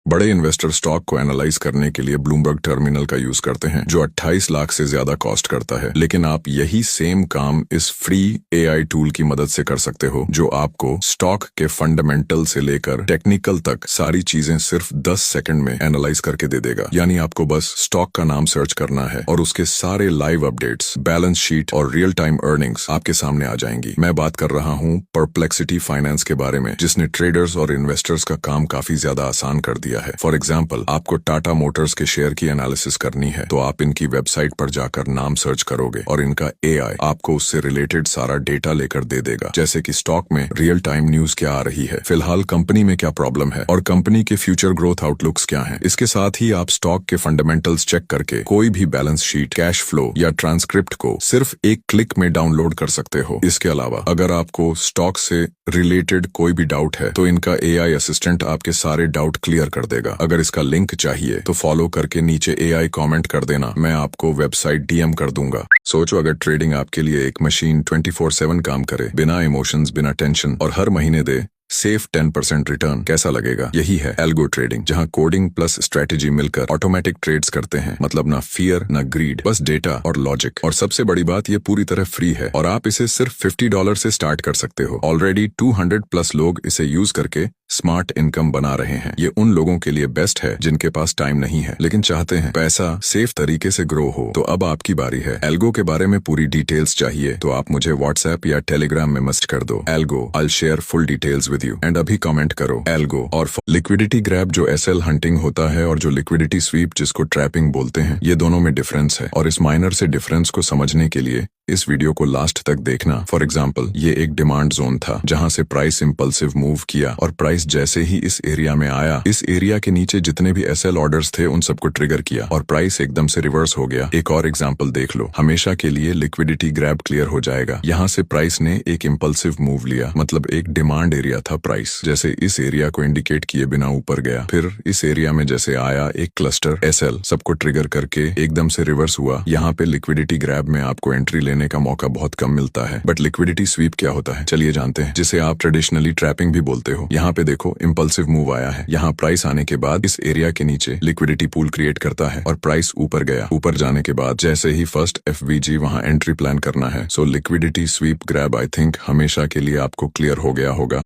बड़े investor stock को analyse करने के लिए ब्लूमबर्ग टर्मिनल का यूज करते हैं जो 28 लाख से ज्यादा कॉस्ट करता है। लेकिन आप यही सेम काम इस फ्री एआई टूल की मदद से कर सकते हो जो आपको स्टॉक के फंडामेंटल से लेकर टेक्निकल तक सारी चीजें सिर्फ 10 सेकंड में एनालाइज करके दे देगा। यानी आपको बस स्टॉक का नाम सर्च करना है और उसके सारे लाइव अपडेट्स, बैलेंस शीट और रियल टाइम अर्निंग्स आपके सामने आ जाएंगी। मैं बात कर रहा हूँ परप्लेक्सिटी फाइनेंस के बारे में, जिसने ट्रेडर्स और इन्वेस्टर्स का काम काफी ज्यादा आसान कर दिया है। फॉर एग्जाम्पल, आपको टाटा मोटर्स के शेयर की एनालिसिस करनी है तो आप इनकी वेबसाइट पर जाकर नाम सर्च करोगे और इनका एआई आपको उससे रिलेटेड सारा डेटा लेकर दे देगा, जैसे कि स्टॉक में रियल टाइम न्यूज क्या आ रही है, फिलहाल कंपनी में क्या प्रॉब्लम है और कंपनी के फ्यूचर ग्रोथ आउटलुक्स क्या हैं। इसके साथ ही आप स्टॉक के फंडामेंटल्स चेक करके कोई भी बैलेंस शीट, कैश फ्लो या ट्रांसक्रिप्ट को सिर्फ एक क्लिक में डाउनलोड कर सकते हो। इसके अलावा अगर आपको स्टॉक से रिलेटेड कोई भी डाउट है तो इनका एआई असिस्टेंट आपके सारे डाउट क्लियर कर देगा। अगर इसका लिंक चाहिए तो फॉलो करके नीचे एआई कमेंट कर देना, मैं आपको वेबसाइट डीएम कर दूंगा। सोचो अगर ट्रेडिंग आपके लिए एक मशीन 24/7 काम करे, बिना इमोशंस, बिना टेंशन और हर महीने दे सेफ 10% रिटर्न, कैसा लगेगा? यही है एल्गो ट्रेडिंग, जहां कोडिंग प्लस स्ट्रेटेजी मिलकर ऑटोमेटिक ट्रेड्स करते हैं। मतलब ना फियर ना ग्रीड, बस डेटा और लॉजिक। और सबसे बड़ी बात, ये पूरी तरह फ्री है और आप इसे सिर्फ $50 से स्टार्ट कर सकते हो। ऑलरेडी 200+ लोग इसे यूज करके स्मार्ट इनकम बना रहे हैं। ये उन लोगों के लिए बेस्ट है जिनके पास टाइम नहीं है लेकिन चाहते हैं पैसा सेफ तरीके से ग्रो हो। तो अब आपकी बारी है। एल्गो के बारे में पूरी डिटेल्स चाहिए तो आप मुझे व्हाट्सएप या टेलीग्राम में मैसेज कर दो। Algo, I share full details with you. And अभी कमेंट करो एल्गो। और लिक्विडिटी ग्रैब जो एसएल हंटिंग होता है और जो लिक्विडिटी स्वीप जिसको ट्रैपिंग बोलते हैं, ये दोनों में डिफरेंस है और इस माइनर से डिफरेंस को समझने के लिए इस वीडियो को लास्ट तक देखना। फॉर एग्जाम्पल, ये एक डिमांड जोन था जहां से प्राइस इंपल्सिव मूव किया और प्राइस जैसे ही इस एरिया में आया, इस एरिया के नीचे जितने भी एसएल ऑर्डर्स थे उन सबको ट्रिगर किया और प्राइस एकदम से रिवर्स हो गया। एक और एग्जाम्पल देख लो, हमेशा के लिए लिक्विडिटी ग्रैब क्लियर हो जाएगा। यहाँ से प्राइस ने एक इंपल्सिव मूव लिया, मतलब एक डिमांड एरिया था प्राइस, जैसे इस एरिया को इंडिकेट किए बिना ऊपर गया, फिर इस एरिया में जैसे आया एक क्लस्टर एसएल, सबको ट्रिगर करके एकदम से रिवर्स हुआ। यहाँ पे लिक्विडिटी ग्रैब में आपको एंट्री लेने का मौका बहुत कम मिलता है। बट लिक्विडिटी स्वीप क्या होता है, चलिए जानते हैं, जिसे आप ट्रेडिशनली ट्रैपिंग भी बोलते हो। यहाँ पे देखो, इंपल्सिव मूव आया है, यहाँ प्राइस आने के बाद इस एरिया के नीचे लिक्विडिटी पूल क्रिएट करता है और प्राइस ऊपर गया। ऊपर जाने के बाद जैसे ही फर्स्ट एफवीजी, वहां एंट्री प्लान करना है। So liquidity SVEEP grab I think हमेशा के लिए आपको क्लियर हो गया होगा।